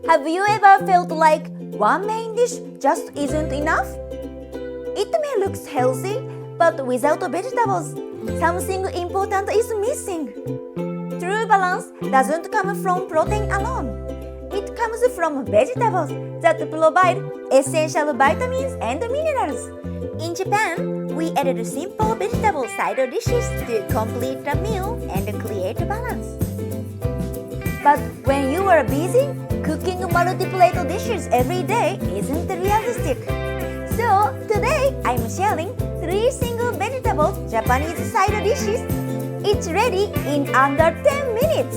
Have you ever felt like one main dish just isn't enough? It may look healthy, but without vegetables, something important is missing. True balance doesn't come from protein alone. It comes from vegetables that provide essential vitamins and minerals. In Japan, we added simple vegetable side dishes to complete the meal and create balance. But when you are busy, cooking multi-plate dishes every day isn't realistic. So today I'm sharing 3 single vegetable Japanese side dishes. It's ready in under 10 minutes.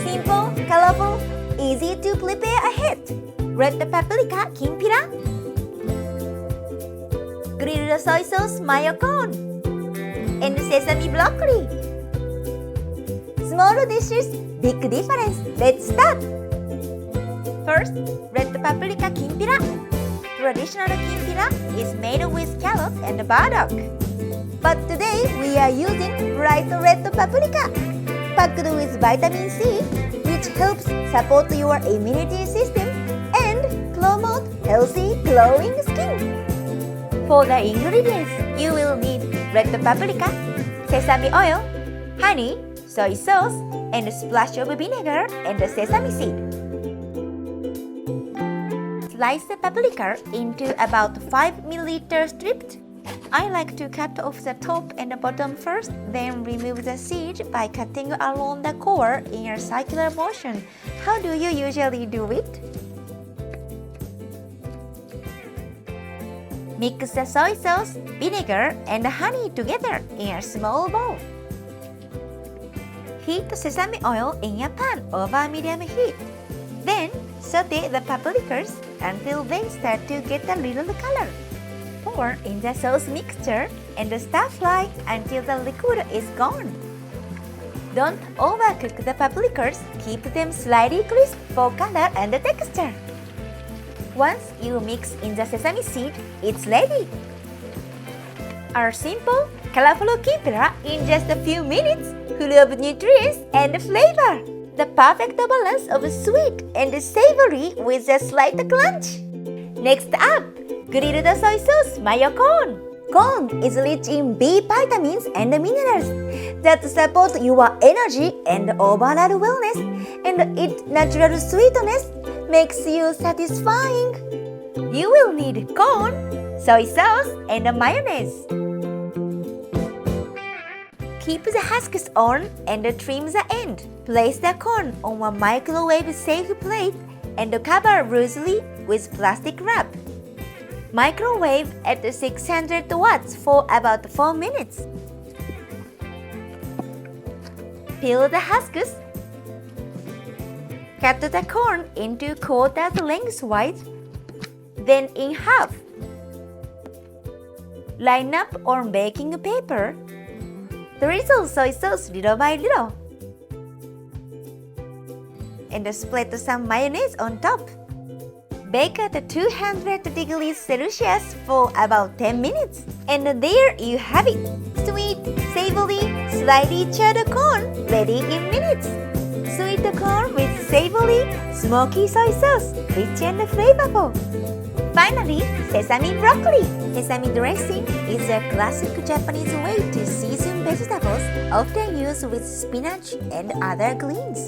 Simple, colorful, easy to prepare ahead. Red paprika kinpira, grilled soy sauce mayo corn, and sesame broccoli. Small dishes, big difference. Let's start. First, red paprika kinpira. Traditional kinpira is made with carrots and burdock. But today we are using bright red paprika, packed with vitamin C, which helps support your immunity system and promote healthy, glowing skin. For the ingredients, you will need red paprika, sesame oil, honey, soy sauce, and a splash of vinegar and sesame seed. Slice the paprika into about 5 ml strips. I like to cut off the top and the bottom first, then remove the seed by cutting along the core in a circular motion. How do you usually do it? Mix the soy sauce, vinegar, and honey together in a small bowl. Heat sesame oil in a pan over medium heat. Then saute the paprikas until they start to get a little color. Pour in the sauce mixture and stir fry until the liquid is gone. Don't overcook the paprikas, keep them slightly crisp for color and texture. Once you mix in the sesame seed, it's ready. Our simple, colorful kinpira in just a few minutes, full of nutrients and flavor. The perfect balance of sweet and savory with a slight crunch. Next up, grilled soy sauce mayo corn. Corn is rich in B vitamins and minerals that support your energy and overall wellness, and its natural sweetness makes you satisfying. You will need corn, soy sauce, and mayonnaise. Keep the husks on and trim the end. Place the corn on a microwave-safe plate and cover loosely with plastic wrap. Microwave at 600 watts for about 4 minutes. Peel the husks. Cut the corn into quarters lengthwise, then in half. Line up on baking paper. Drizzle soy sauce little by little. And spread some mayonnaise on top. Bake at 200 degrees Celsius for about 10 minutes. And there you have it. Sweet, savory, slightly charred corn ready in minutes. Sweet corn with savory, smoky soy sauce, rich and flavorful. Finally, sesame broccoli. Sesame dressing is a classic Japanese way to season vegetables, often used with spinach and other greens.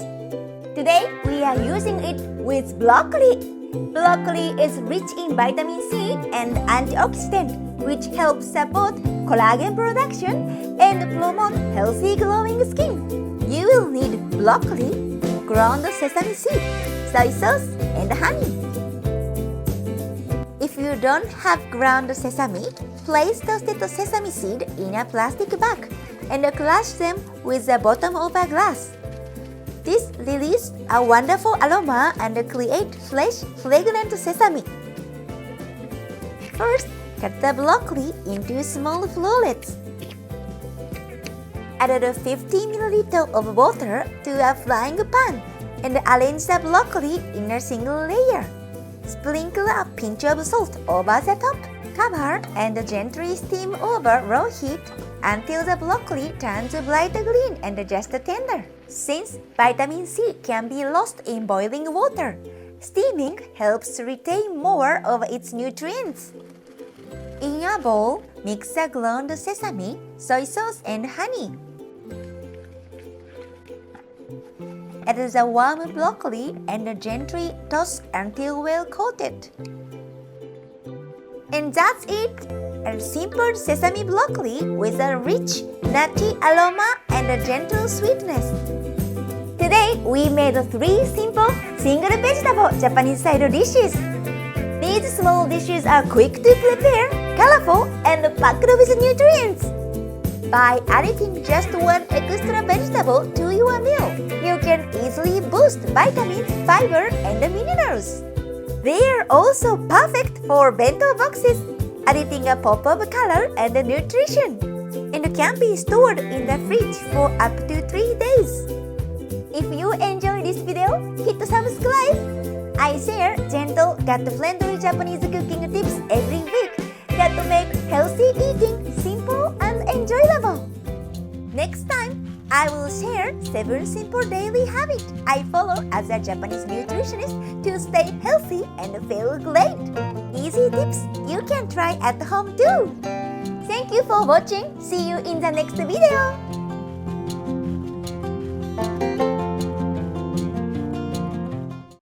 Today, we are using it with broccoli. Broccoli is rich in vitamin C and antioxidant, which helps support collagen production and promote healthy glowing skin. You will need broccoli, ground sesame seed, soy sauce, and honey. If you don't have ground sesame, place toasted sesame seed in a plastic bag and crush them with the bottom of a glass. This releases a wonderful aroma and creates fresh, fragrant sesame. First, cut the broccoli into small florets. Add 50 ml of water to a frying pan and arrange the broccoli in a single layer. Sprinkle a pinch of salt over the top. Cover and gently steam over low heat until the broccoli turns bright green and just tender. Since vitamin C can be lost in boiling water, steaming helps retain more of its nutrients. In a bowl, mix the ground sesame, soy sauce, and honey. Add the warm broccoli and gently toss until well coated. And that's it! A simple sesame broccoli with a rich, nutty aroma and a gentle sweetness. Today, we made 3 simple, single vegetable Japanese-style dishes. These small dishes are quick to prepare, colorful, and packed with nutrients. By adding just 1 extra vegetable to your meal, you can easily boost vitamins, fiber, and minerals. They are also perfect for bento boxes, adding a pop of color and nutrition, and can be stored in the fridge for up to 3 days. If you enjoyed this video, hit subscribe. I share gentle, gut-friendly Japanese cooking tips every week that make healthy eating simple and enjoyable. Next time, I will share 7 simple daily habits I follow as a Japanese nutritionist to stay healthy and feel great. Easy tips you can try at home too. Thank you for watching. See you in the next video.